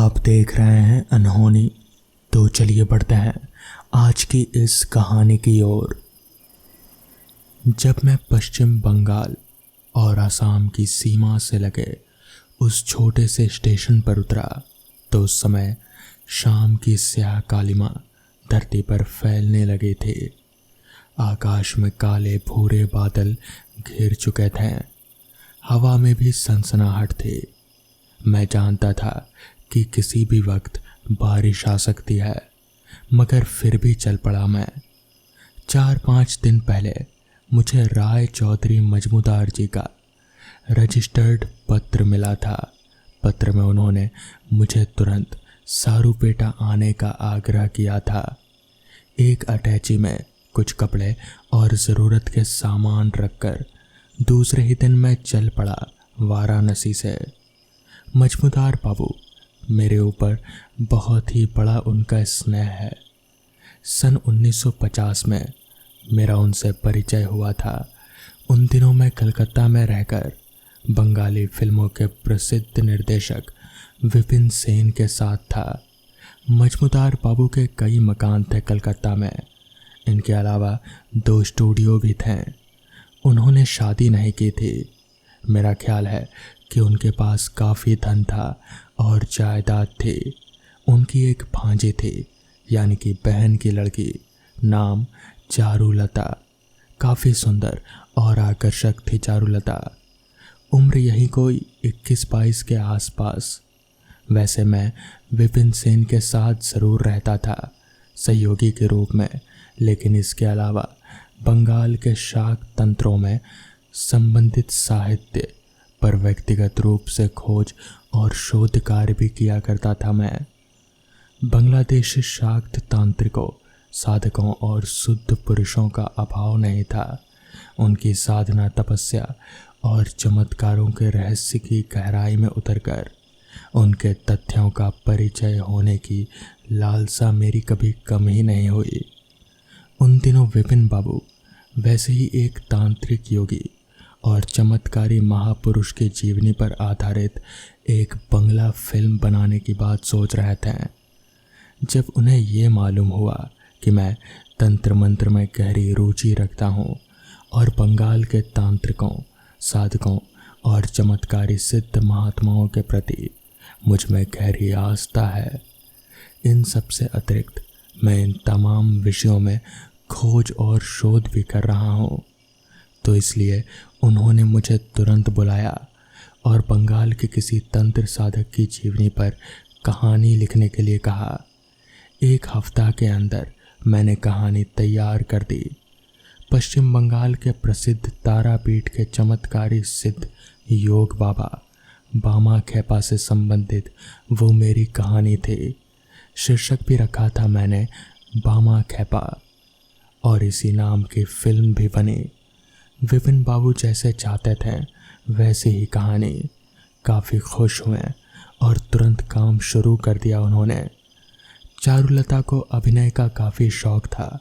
आप देख रहे हैं अनहोनी। तो चलिए बढ़ते हैं आज की इस कहानी की ओर। जब मैं पश्चिम बंगाल और असम की सीमा से लगे उस छोटे से स्टेशन पर उतरा तो उस समय शाम की स्याह कालिमा धरती पर फैलने लगे थे। आकाश में काले भूरे बादल घिर चुके थे। हवा में भी सनसनाहट थी। मैं जानता था कि किसी भी वक्त बारिश आ सकती है, मगर फिर भी चल पड़ा मैं। 4-5 दिन पहले मुझे राय चौधरी मजमूदार जी का रजिस्टर्ड पत्र मिला था। पत्र में उन्होंने मुझे तुरंत सारूपेटा आने का आग्रह किया था। एक अटैची में कुछ कपड़े और ज़रूरत के सामान रखकर दूसरे ही दिन मैं चल पड़ा वाराणसी से। मजमूदार बाबू, मेरे ऊपर बहुत ही बड़ा उनका स्नेह है। सन 1950 में मेरा उनसे परिचय हुआ था। उन दिनों मैं कलकत्ता में रहकर बंगाली फिल्मों के प्रसिद्ध निर्देशक विपिन सेन के साथ था। मजमूदार बाबू के कई मकान थे कलकत्ता में। इनके अलावा 2 स्टूडियो भी थे। उन्होंने शादी नहीं की थी। मेरा ख्याल है कि उनके पास काफ़ी धन था और जायदाद थी। उनकी एक भांजी थी, यानी कि बहन की लड़की, नाम चारुलता। काफ़ी सुंदर और आकर्षक थी चारुलता। उम्र यही कोई 21-22 के आसपास। वैसे मैं विपिन सेन के साथ ज़रूर रहता था, सहयोगी के रूप में, लेकिन इसके अलावा बंगाल के शाक तंत्रों में संबंधित साहित्य पर व्यक्तिगत रूप से खोज और शोध कार्य भी किया करता था मैं। बांग्लादेशी शाक्त तांत्रिकों, साधकों और शुद्ध पुरुषों का अभाव नहीं था। उनकी साधना, तपस्या और चमत्कारों के रहस्य की गहराई में उतरकर उनके तथ्यों का परिचय होने की लालसा मेरी कभी कम ही नहीं हुई। उन दिनों विपिन बाबू वैसे ही एक तांत्रिक योगी और चमत्कारी महापुरुष की जीवनी पर आधारित एक बंगला फिल्म बनाने की बात सोच रहे थे। जब उन्हें ये मालूम हुआ कि मैं तंत्र मंत्र में गहरी रुचि रखता हूँ और बंगाल के तांत्रिकों, साधकों और चमत्कारी सिद्ध महात्माओं के प्रति मुझ में गहरी आस्था है, इन सब से अतिरिक्त मैं इन तमाम विषयों में खोज और शोध भी कर रहा हूँ, तो इसलिए उन्होंने मुझे तुरंत बुलाया और बंगाल के किसी तंत्र साधक की जीवनी पर कहानी लिखने के लिए कहा। 1 हफ्ता के अंदर मैंने कहानी तैयार कर दी। पश्चिम बंगाल के प्रसिद्ध तारापीठ के चमत्कारी सिद्ध योग बाबा बामा खेपा से संबंधित वो मेरी कहानी थी। शीर्षक भी रखा था मैंने बामा खेपा, और इसी नाम की फिल्म भी बनी। विपिन बाबू जैसे चाहते थे वैसे ही कहानी। काफ़ी खुश हुए और तुरंत काम शुरू कर दिया उन्होंने। चारुलता को अभिनय का काफ़ी शौक़ था।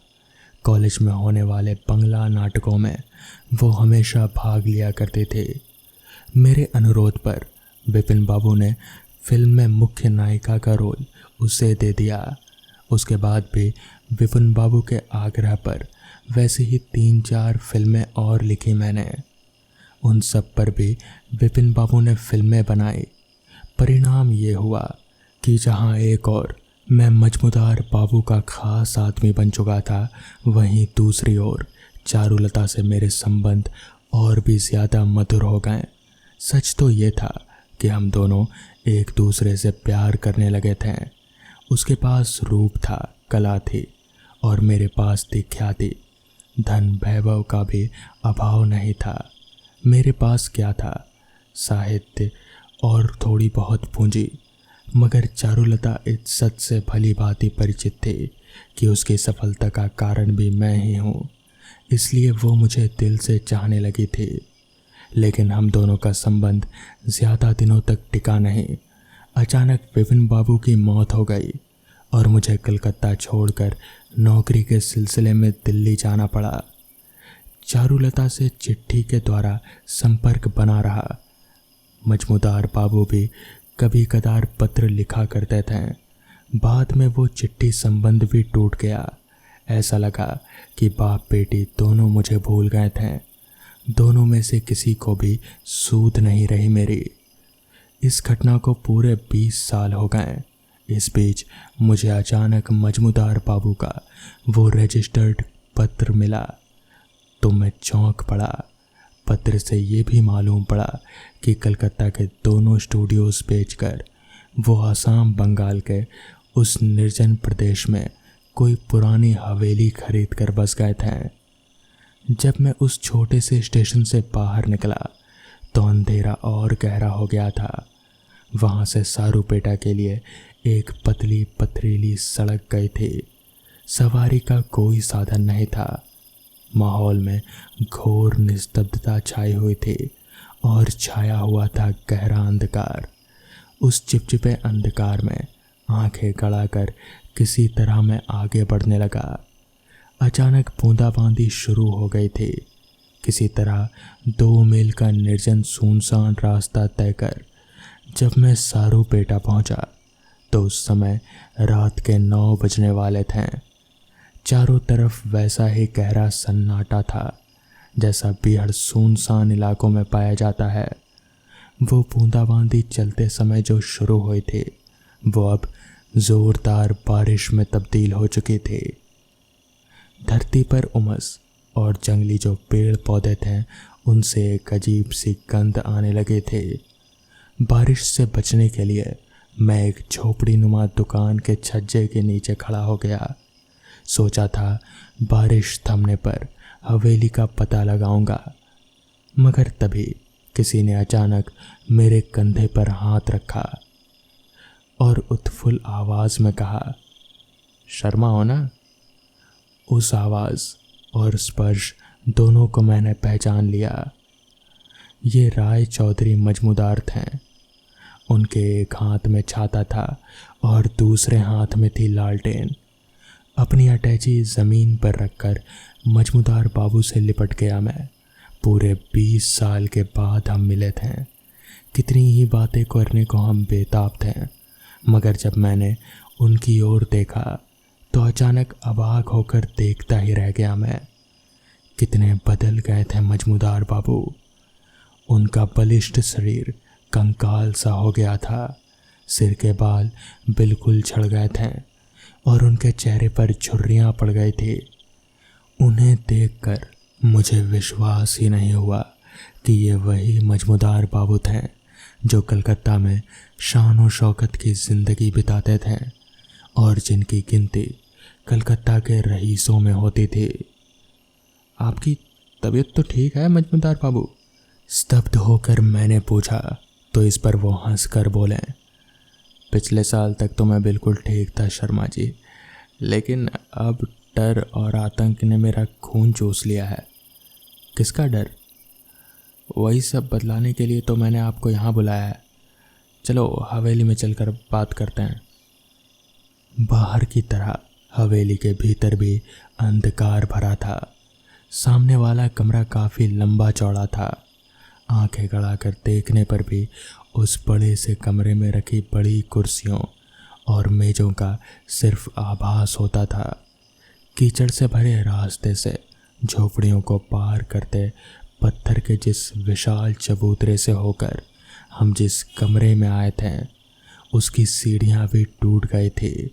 कॉलेज में होने वाले बंगला नाटकों में वो हमेशा भाग लिया करते थे। मेरे अनुरोध पर विपिन बाबू ने फिल्म में मुख्य नायिका का रोल उसे दे दिया। उसके बाद भी विपिन बाबू के आग्रह पर वैसे ही 3-4 फिल्में और लिखी मैंने। उन सब पर भी विपिन बाबू ने फिल्में बनाई। परिणाम ये हुआ कि जहाँ एक और मैं मजमूदार बाबू का खास आदमी बन चुका था, वहीं दूसरी ओर चारुलता से मेरे संबंध और भी ज़्यादा मधुर हो गए। सच तो ये था कि हम दोनों एक दूसरे से प्यार करने लगे थे। उसके पास रूप था, कला थी, और मेरे पास थी ख्याति। धन वैभव का भी अभाव नहीं था। मेरे पास क्या था? साहित्य और थोड़ी बहुत पूंजी। मगर चारुलता इस सच से भली भांति परिचित थी कि उसकी सफलता का कारण भी मैं ही हूँ, इसलिए वो मुझे दिल से चाहने लगी थी। लेकिन हम दोनों का संबंध ज़्यादा दिनों तक टिका नहीं। अचानक विपिन बाबू की मौत हो गई और मुझे कलकत्ता छोड़कर नौकरी के सिलसिले में दिल्ली जाना पड़ा। चारुलता से चिट्ठी के द्वारा संपर्क बना रहा। मजमूदार बाबू भी कभी कदार पत्र लिखा करते थे। बाद में वो चिट्ठी संबंध भी टूट गया। ऐसा लगा कि बाप बेटी दोनों मुझे भूल गए थे। दोनों में से किसी को भी सूध नहीं रही मेरी। इस घटना को पूरे 20 साल हो गए। इस बीच मुझे अचानक मजमूदार बाबू का वो रजिस्टर्ड पत्र मिला तो मैं चौंक पड़ा। पत्र से ये भी मालूम पड़ा कि कलकत्ता के दोनों स्टूडियोज बेचकर वो आसाम बंगाल के उस निर्जन प्रदेश में कोई पुरानी हवेली खरीद कर बस गए थे। जब मैं उस छोटे से स्टेशन से बाहर निकला तो अंधेरा और गहरा हो गया था। वहाँ से सारूपेटा के लिए एक पतली पथरीली सड़क गई थी। सवारी का कोई साधन नहीं था। माहौल में घोर निस्तब्धता छाई हुई थी और छाया हुआ था गहरा अंधकार। उस चिपचिपे अंधकार में आंखें गड़ाकर किसी तरह मैं आगे बढ़ने लगा। अचानक बूंदाबांदी शुरू हो गई थी। किसी तरह 2 मील का निर्जन सुनसान रास्ता तय कर जब मैं सारूपेटा पहुंचा तो उस समय रात के 9 बजने वाले थे। चारों तरफ वैसा ही गहरा सन्नाटा था जैसा बेहद सुनसान इलाकों में पाया जाता है। वो बूंदाबांदी चलते समय जो शुरू हुई थी वो अब जोरदार बारिश में तब्दील हो चुकी थी। धरती पर उमस और जंगली जो पेड़ पौधे थे उनसे एक अजीब सी गंध आने लगे थे। बारिश से बचने के लिए मैं एक झोपड़ी नुमा दुकान के छज्जे के नीचे खड़ा हो गया। सोचा था बारिश थमने पर हवेली का पता लगाऊंगा, मगर तभी किसी ने अचानक मेरे कंधे पर हाथ रखा और उत्फुल्ल आवाज़ में कहा, शर्मा हो ना। उस आवाज़ और स्पर्श दोनों को मैंने पहचान लिया। ये राय चौधरी मजमूदार थे। उनके एक हाथ में छाता था और दूसरे हाथ में थी लालटेन। अपनी अटैची ज़मीन पर रखकर मजमूदार बाबू से लिपट गया मैं। पूरे 20 साल के बाद हम मिले थे। कितनी ही बातें करने को हम बेताब थे, मगर जब मैंने उनकी ओर देखा तो अचानक अवाक होकर देखता ही रह गया मैं। कितने बदल गए थे मजमूदार बाबू। उनका बलिष्ठ शरीर कंकाल सा हो गया था। सिर के बाल बिल्कुल झड़ गए थे और उनके चेहरे पर झुर्रियाँ पड़ गई थी। उन्हें देखकर मुझे विश्वास ही नहीं हुआ कि ये वही मजमूदार बाबू थे जो कलकत्ता में शान और शौकत की ज़िंदगी बिताते थे और जिनकी गिनती कलकत्ता के रईसों में होती थी। आपकी तबीयत तो ठीक है मजमूदार बाबू? स्तब्ध होकर मैंने पूछा तो इस पर वो हंसकर बोले, पिछले साल तक तो मैं बिल्कुल ठीक था शर्मा जी, लेकिन अब डर और आतंक ने मेरा खून चूस लिया है। किसका डर? वही सब बतलाने के लिए तो मैंने आपको यहाँ बुलाया है। चलो हवेली में चलकर बात करते हैं। बाहर की तरह हवेली के भीतर भी अंधकार भरा था। सामने वाला कमरा काफ़ी लंबा चौड़ा था। आंखें गड़ाकर देखने पर भी उस बड़े से कमरे में रखी बड़ी कुर्सियों और मेज़ों का सिर्फ आभास होता था। कीचड़ से भरे रास्ते से झोपड़ियों को पार करते पत्थर के जिस विशाल चबूतरे से होकर हम जिस कमरे में आए थे उसकी सीढ़ियाँ भी टूट गई थी।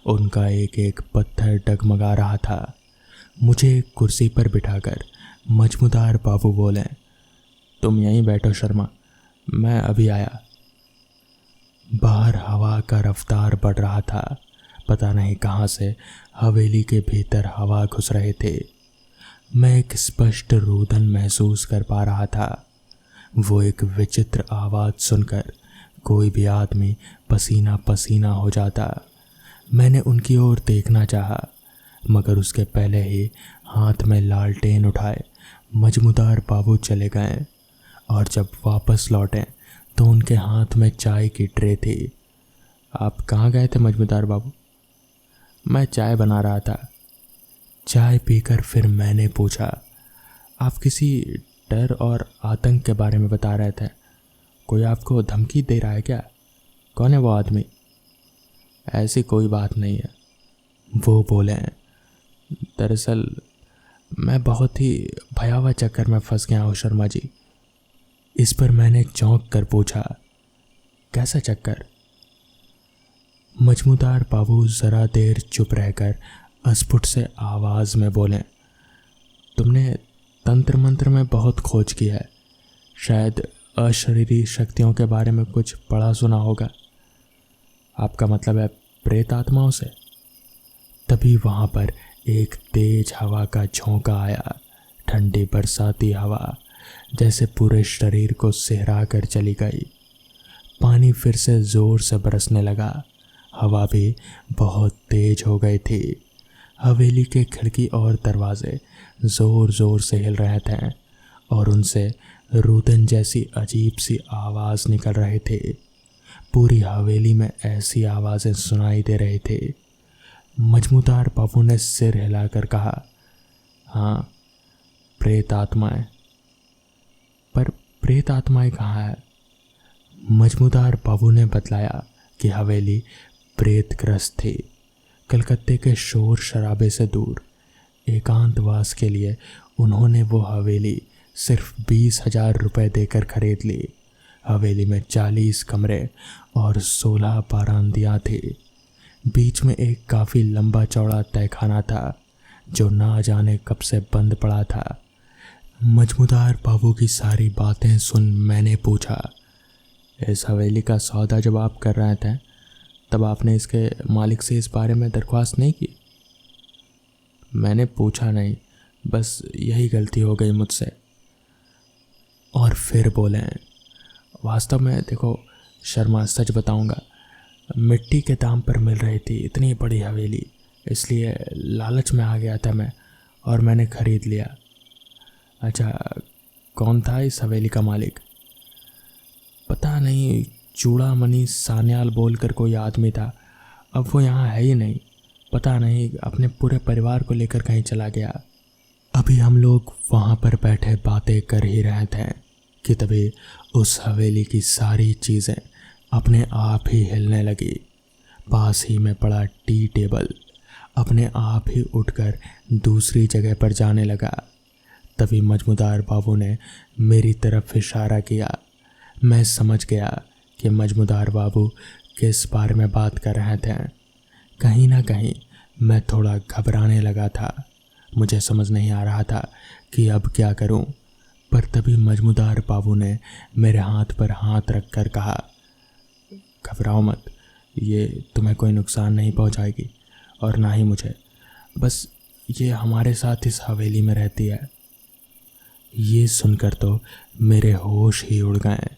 उनका एक एक पत्थर डगमगा रहा था। मुझे एक कुर्सी पर बिठाकर मजमूदार बाबू बोले, तुम यहीं बैठो शर्मा, मैं अभी आया। बाहर हवा का रफ्तार बढ़ रहा था। पता नहीं कहाँ से हवेली के भीतर हवा घुस रहे थे। मैं एक स्पष्ट रुदन महसूस कर पा रहा था। वो एक विचित्र आवाज़ सुनकर कोई भी आदमी पसीना पसीना हो जाता। मैंने उनकी ओर देखना चाहा, मगर उसके पहले ही हाथ में लालटेन उठाए मजमूदार बाबू चले गए और जब वापस लौटे तो उनके हाथ में चाय की ट्रे थी। आप कहाँ गए थे मजमूदार बाबू? मैं चाय बना रहा था। चाय पीकर फिर मैंने पूछा, आप किसी डर और आतंक के बारे में बता रहे थे, कोई आपको धमकी दे रहा है क्या? कौन है वो आदमी? ऐसी कोई बात नहीं है, वो बोले। दरअसल मैं बहुत ही भयावह चक्कर में फंस गया हूँ शर्मा जी। इस पर मैंने चौंक कर पूछा, कैसा चक्कर? मजमूदार बाबू जरा देर चुप रहकर अस्फुट से आवाज में बोले, तुमने तंत्र मंत्र में बहुत खोज की है, शायद अशरीरी शक्तियों के बारे में कुछ पढ़ा सुना होगा। आपका मतलब है प्रेत आत्माओं से? तभी वहां पर एक तेज हवा का झोंका आया, ठंडी बरसाती हवा जैसे पूरे शरीर को सिहरा कर चली गई। पानी फिर से जोर से बरसने लगा, हवा भी बहुत तेज हो गई थी। हवेली के खिड़की और दरवाजे जोर जोर से हिल रहे थे और उनसे रुदन जैसी अजीब सी आवाज़ निकल रहे थे। पूरी हवेली में ऐसी आवाज़ें सुनाई दे रही थी। मजमूदार बाबू ने सिर हिलाकर कहा, हाँ, प्रेत आत्माएं। पर प्रेत आत्माएं कहाँ है? मजमूदार बाबू ने बतलाया कि हवेली प्रेतग्रस्त थी। कलकत्ते के शोर शराबे से दूर एकांतवास के लिए उन्होंने वो हवेली सिर्फ 20,000 रुपये देकर खरीद ली। हवेली में 40 कमरे और 16 बारांदियाँ थी। बीच में एक काफ़ी लंबा चौड़ा तहखाना था जो ना जाने कब से बंद पड़ा था। मजमूदार बाबू की सारी बातें सुन मैंने पूछा, इस हवेली का सौदा जब आप कर रहे थे तब आपने इसके मालिक से इस बारे में दरख्वास्त नहीं की? मैंने पूछा नहीं, बस यही गलती हो गई मुझसे। और फिर बोले, वास्तव में देखो शर्मा, सच बताऊंगा, मिट्टी के दाम पर मिल रही थी इतनी बड़ी हवेली, इसलिए लालच में आ गया था मैं और मैंने खरीद लिया। अच्छा, कौन था इस हवेली का मालिक? पता नहीं, चूड़ामणि सान्याल बोलकर कोई आदमी था। अब वो यहाँ है ही नहीं, पता नहीं अपने पूरे परिवार को लेकर कहीं चला गया। अभी हम लोग वहाँ पर बैठे बातें कर ही रहे थे कि तभी उस हवेली की सारी चीज़ें अपने आप ही हिलने लगी। पास ही में पड़ा टी टेबल अपने आप ही उठकर दूसरी जगह पर जाने लगा। तभी मजमूदार बाबू ने मेरी तरफ इशारा किया। मैं समझ गया कि मजमूदार बाबू किस बारे में बात कर रहे थे। कहीं ना कहीं मैं थोड़ा घबराने लगा था। मुझे समझ नहीं आ रहा था कि अब क्या करूं। पर तभी मजमूदार बाबू ने मेरे हाथ पर हाथ रखकर कहा, घबराओ मत, ये तुम्हें कोई नुकसान नहीं पहुंचाएगी और ना ही मुझे। बस ये हमारे साथ इस हवेली में रहती है। ये सुनकर तो मेरे होश ही उड़ गए।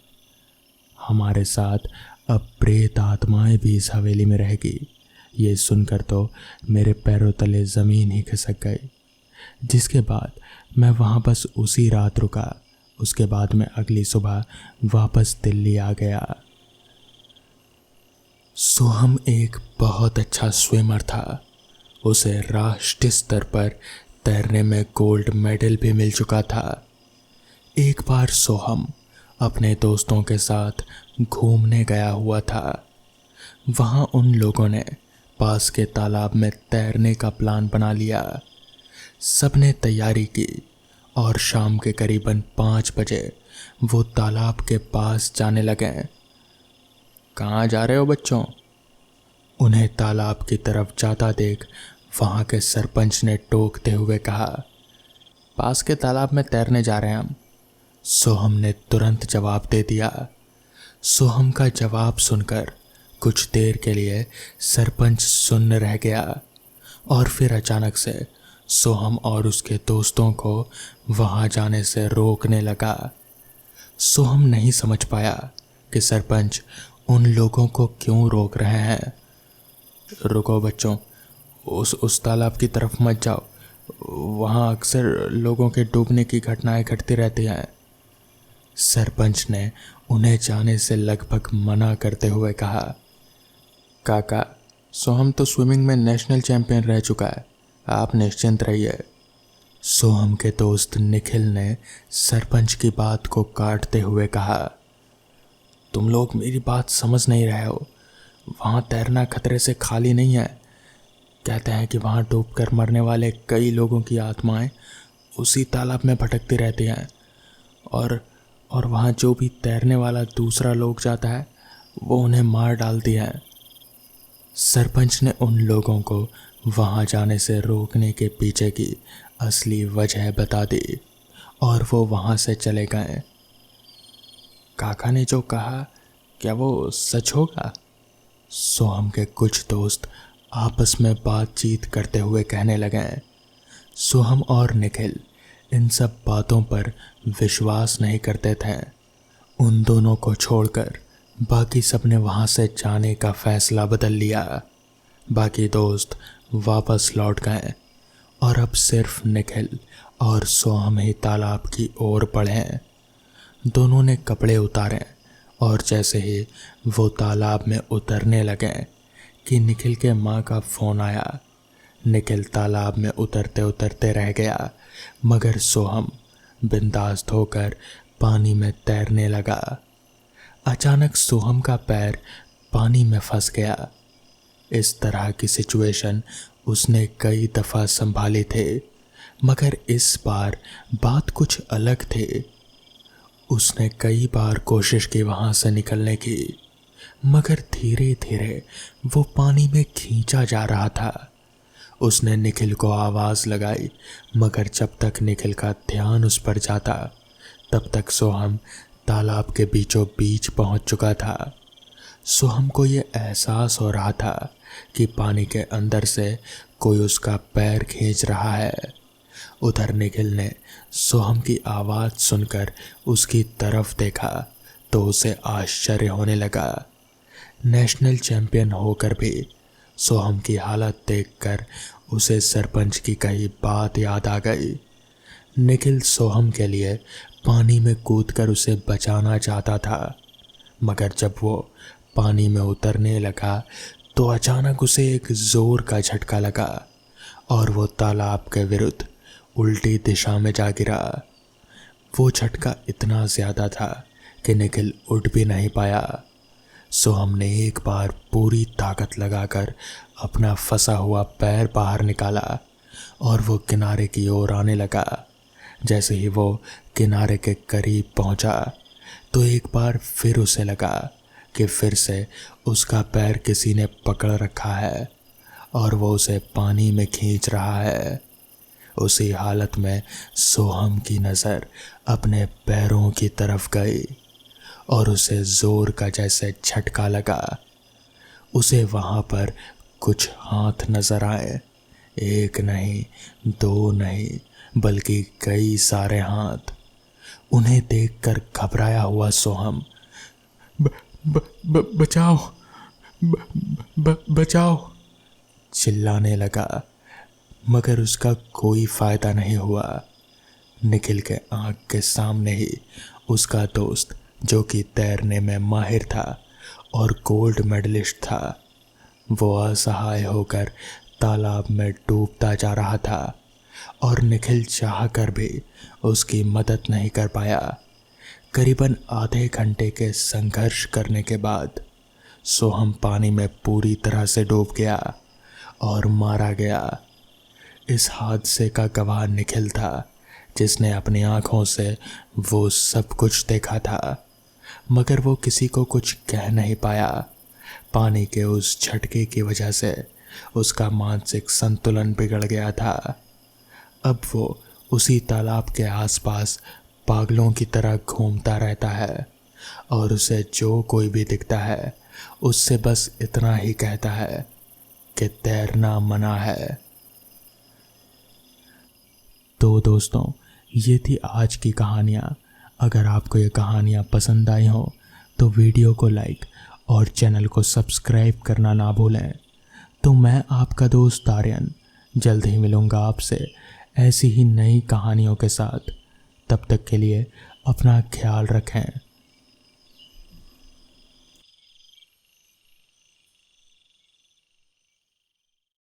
हमारे साथ अब प्रेत आत्माएं भी इस हवेली में रहेगी, ये सुनकर तो मेरे पैरों तले ज़मीन ही खिसक गई। जिसके बाद मैं वहाँ बस उसी रात रुका। उसके बाद मैं अगली सुबह वापस दिल्ली आ गया। सोहम एक बहुत अच्छा स्विमर था। उसे राष्ट्रीय स्तर पर तैरने में गोल्ड मेडल भी मिल चुका था। एक बार सोहम अपने दोस्तों के साथ घूमने गया हुआ था। वहाँ उन लोगों ने पास के तालाब में तैरने का प्लान बना लिया। सबने तैयारी की और शाम के करीबन 5 बजे वो तालाब के पास जाने लगे। कहाँ जा रहे हो बच्चों? उन्हें तालाब की तरफ जाता देख वहाँ के सरपंच ने टोकते हुए कहा, पास के तालाब में तैरने जा रहे हैं हम। सोहम ने तुरंत जवाब दे दिया। सोहम का जवाब सुनकर कुछ देर के लिए सरपंच सुन्न रह गया और फिर अचानक से सोहम और उसके दोस्तों को वहां जाने से रोकने लगा। सोहम नहीं समझ पाया कि सरपंच उन लोगों को क्यों रोक रहे हैं। रुको बच्चों, उस तालाब की तरफ मत जाओ, वहाँ अक्सर लोगों के डूबने की घटनाएं घटती रहती हैं। सरपंच ने उन्हें जाने से लगभग मना करते हुए कहा, काका, सोहम तो स्विमिंग में नेशनल चैंपियन रह चुका है, आप निश्चिंत रहिए। सोहम के दोस्त निखिल ने सरपंच की बात को काटते हुए कहा, तुम लोग मेरी बात समझ नहीं रहे हो। वहाँ तैरना खतरे से खाली नहीं है। कहते हैं कि वहाँ डूबकर मरने वाले कई लोगों की आत्माएं उसी तालाब में भटकती रहती हैं और वहाँ जो भी तैरने वाला दूसरा लोग जाता है वो उन्हें मार डालती है। सरपंच ने उन लोगों को वहाँ जाने से रोकने के पीछे की असली वजह बता दी और वो वहाँ से चले गए। काका ने जो कहा क्या वो सच होगा? सोहम के कुछ दोस्त आपस में बातचीत करते हुए कहने लगे। सोहम और निखिल इन सब बातों पर विश्वास नहीं करते थे। उन दोनों को छोड़कर बाकी सब ने वहाँ से जाने का फैसला बदल लिया। बाकी दोस्त वापस लौट गए और अब सिर्फ निखिल और सोहम ही तालाब की ओर बढ़े। दोनों ने कपड़े उतारे और जैसे ही वो तालाब में उतरने लगे कि निखिल के माँ का फ़ोन आया। निखिल तालाब में उतरते उतरते रह गया, मगर सोहम बिंदास होकर पानी में तैरने लगा। अचानक सोहम का पैर पानी में फंस गया। इस तरह की सिचुएशन उसने कई दफ़ा संभाली थे, मगर इस बार बात कुछ अलग थी। उसने कई बार कोशिश की वहाँ से निकलने की, मगर धीरे धीरे वो पानी में खींचा जा रहा था। उसने निखिल को आवाज़ लगाई, मगर जब तक निखिल का ध्यान उस पर जाता तब तक सोहम तालाब के बीचों बीच पहुंच चुका था। सोहम को ये एहसास हो रहा था कि पानी के अंदर से कोई उसका पैर खींच रहा है। उधर निखिल ने सोहम की आवाज़ सुनकर उसकी तरफ देखा तो उसे आश्चर्य होने लगा। नेशनल चैंपियन होकर भी सोहम की हालत देखकर उसे सरपंच की कही बात याद आ गई। निखिल सोहम के लिए पानी में कूदकर उसे बचाना चाहता था, मगर जब वो पानी में उतरने लगा तो अचानक उसे एक जोर का झटका लगा और वो तालाब के विरुद्ध उल्टी दिशा में जा गिरा। वो झटका इतना ज़्यादा था कि निखिल उठ भी नहीं पाया। सोहम ने एक बार पूरी ताकत लगाकर अपना फंसा हुआ पैर बाहर निकाला और वो किनारे की ओर आने लगा। जैसे ही वो किनारे के करीब पहुंचा तो एक बार फिर उसे लगा कि फिर से उसका पैर किसी ने पकड़ रखा है और वो उसे पानी में खींच रहा है। उसी हालत में सोहम की नज़र अपने पैरों की तरफ गई और उसे जोर का जैसे झटका लगा। उसे वहाँ पर कुछ हाथ नजर आए, एक नहीं, दो नहीं, बल्कि कई सारे हाथ। उन्हें देखकर घबराया हुआ सोहम बचाओ, बचाओ चिल्लाने लगा, मगर उसका कोई फायदा नहीं हुआ। निखिल के आँख के सामने ही उसका दोस्त, जो कि तैरने में माहिर था और गोल्ड मेडलिस्ट था, वो असहाय होकर तालाब में डूबता जा रहा था और निखिल चाहकर भी उसकी मदद नहीं कर पाया। करीबन आधे घंटे के संघर्ष करने के बाद सोहम पानी में पूरी तरह से डूब गया और मारा गया। इस हादसे का गवाह निखिल था, जिसने अपनी आंखों से वो सब कुछ देखा था, मगर वो किसी को कुछ कह नहीं पाया। पानी के उस झटके की वजह से उसका मानसिक संतुलन बिगड़ गया था। अब वो उसी तालाब के आसपास पागलों की तरह घूमता रहता है और उसे जो कोई भी दिखता है उससे बस इतना ही कहता है कि तैरना मना है। तो दोस्तों, ये थी आज की कहानियाँ। अगर आपको ये कहानियाँ पसंद आई हों तो वीडियो को लाइक और चैनल को सब्सक्राइब करना ना भूलें। तो मैं आपका दोस्त आर्यन जल्द ही मिलूँगा आपसे ऐसी ही नई कहानियों के साथ। तब तक के लिए अपना ख्याल रखें।